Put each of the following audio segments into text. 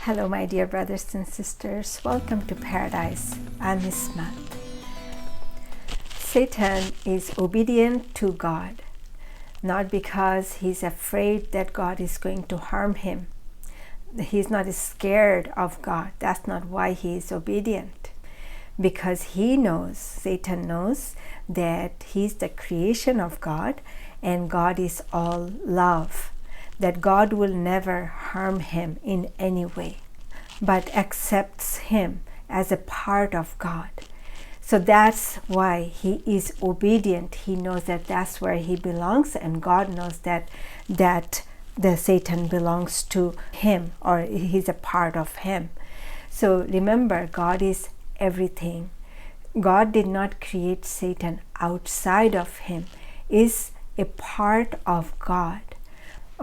Hello, my dear brothers and sisters. Welcome to Paradise. I'm Ismat. Satan is obedient to God, not because he's afraid that God is going to harm him. He's not scared of God. That's not why he is obedient. Because Satan knows that he's the creation of God and God is all love. That God will never harm him in any way, but accepts him as a part of God. So that's why he is obedient. He knows that that's where he belongs, and God knows that the Satan belongs to him, or he's a part of him. So remember, God is everything. God did not create Satan outside of him. Is a part of God.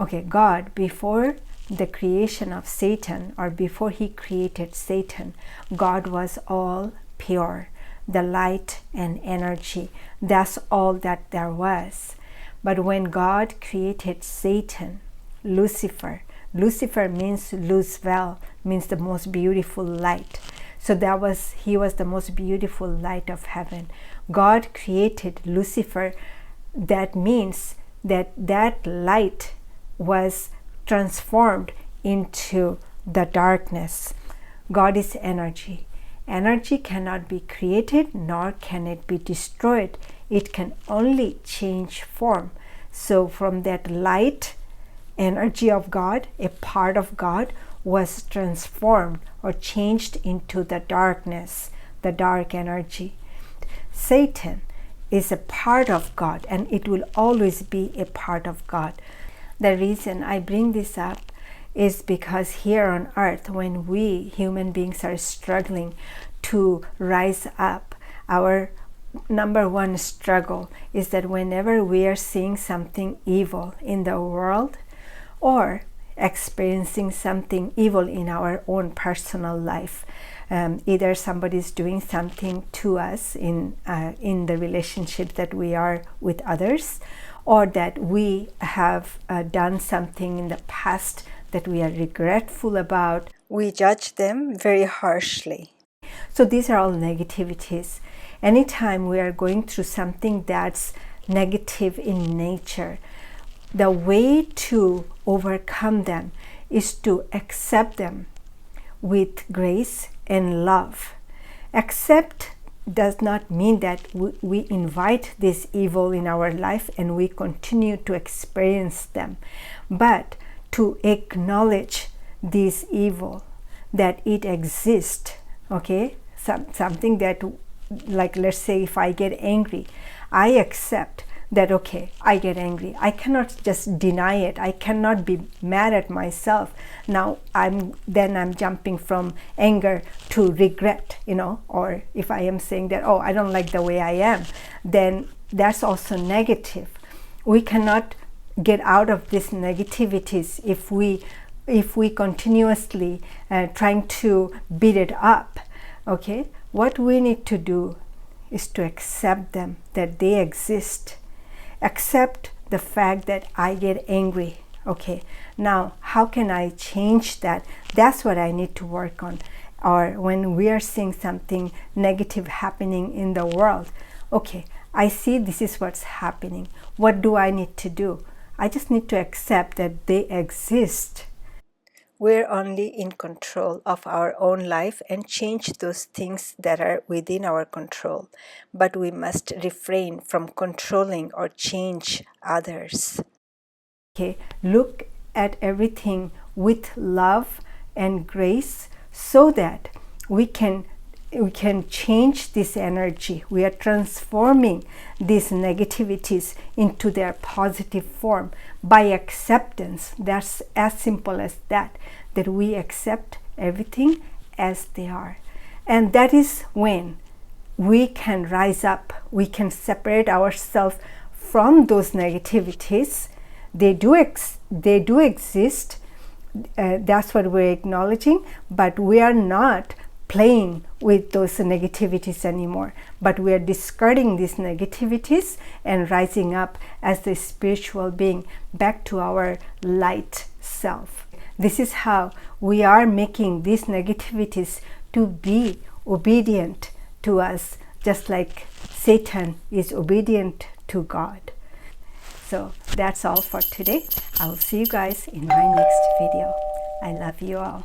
Okay, God, before the creation of Satan, or before he created Satan, God was all pure, the light and energy. That's all that there was. But when God created Satan, Lucifer means Luzvel, means the most beautiful light. So he was the most beautiful light of heaven. God created Lucifer. That means that light was transformed into the darkness. God is energy. Energy cannot be created, nor can it be destroyed. It can only change form. So from that light, energy of God, a part of God, was transformed or changed into the darkness, the dark energy. Satan is a part of God, and it will always be a part of God. The reason I bring this up is because here on earth, when we human beings are struggling to rise up, our number one struggle is that whenever we are seeing something evil in the world or experiencing something evil in our own personal life, either somebody is doing something to us in the relationship that we are with others, or that we have done something in the past that we are regretful about, we judge them very harshly. So these are all negativities. Anytime we are going through something that's negative in nature, the way to overcome them is to accept them with grace and love. Accept does not mean that we invite this evil in our life and we continue to experience them, but to acknowledge this evil, that it exists. Okay, something that, like, let's say if I get angry, I accept that, okay, I get angry. I cannot just deny it. I cannot be mad at myself. Now I'm jumping from anger to regret, or if I am saying that, oh, I don't like the way I am, then that's also negative. We cannot get out of this negativities if we continuously trying to beat it up. Okay, what we need to do is to accept them, that they exist. Accept the fact that I get angry. Okay, now how can I change that? That's what I need to work on. Or when we are seeing something negative happening in the world, okay, I see this is what's happening. What do I need to do? I just need to accept that they exist. We're only in control of our own life and change those things that are within our control. But we must refrain from controlling or change others. Okay, look at everything with love and grace so that we can change this energy. We are transforming these negativities into their positive form by acceptance. That's as simple as that we accept everything as they are. And that is when we can rise up. We can separate ourselves from those negativities. They do exist. That's what we're acknowledging, but we are not playing with those negativities anymore, but we are discarding these negativities and rising up as the spiritual being back to our light self. This is how we are making these negativities to be obedient to us, just like Satan is obedient to God. So that's all for today. I will see you guys in my next video. I love you all.